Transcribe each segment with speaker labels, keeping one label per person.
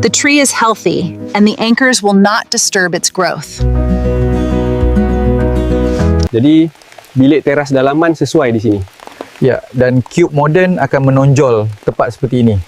Speaker 1: The tree is healthy, and the anchors will not disturb its growth.
Speaker 2: Jadi, bilik teras dalaman sesuai di sini.
Speaker 3: Ya, dan cube moden akan menonjol tepat seperti ini.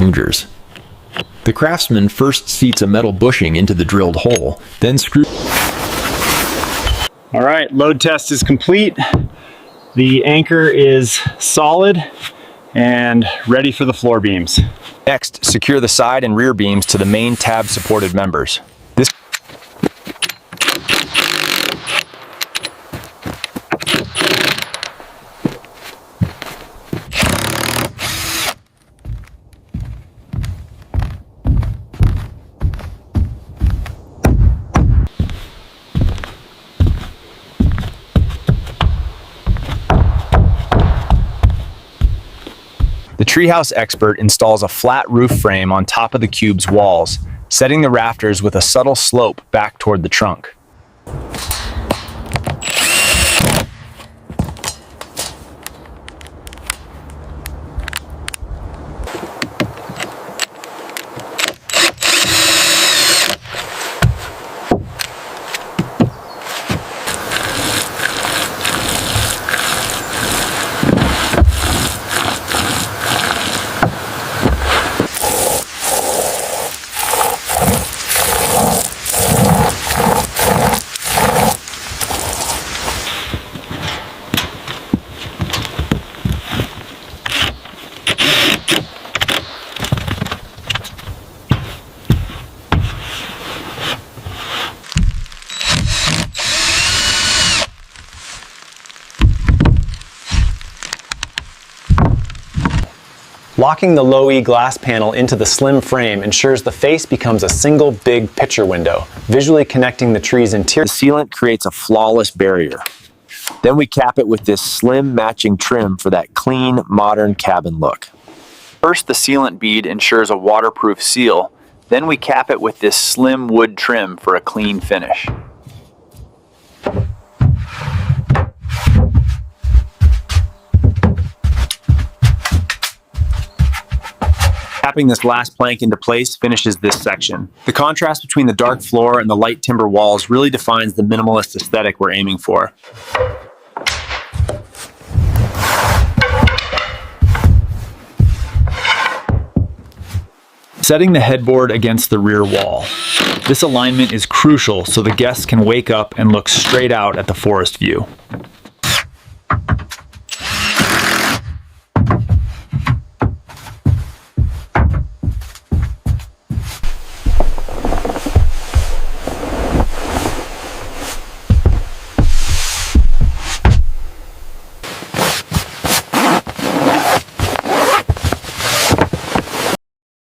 Speaker 4: hingers. The craftsman first seats a metal bushing into the drilled hole, then screws.
Speaker 5: All right, load test is complete. The anchor is solid and ready for the floor beams.
Speaker 6: Next, secure the side and rear beams to the main tab supported members. This The treehouse expert installs a flat roof frame on top of the cube's walls, setting the rafters with a subtle slope back toward the trunk. Locking the low-E glass panel into the slim frame ensures the face becomes a single big picture window, visually connecting the tree's interior. The sealant creates a flawless barrier. Then we cap it with this slim matching trim for that clean, modern cabin look. First, the sealant bead ensures a waterproof seal. Then we cap it with this slim wood trim for a clean finish. Tapping this last plank into place finishes this section. The contrast between the dark floor and the light timber walls really defines the minimalist aesthetic we're aiming for.
Speaker 7: Setting the headboard against the rear wall. This alignment is crucial so the guests can wake up and look straight out at the forest view.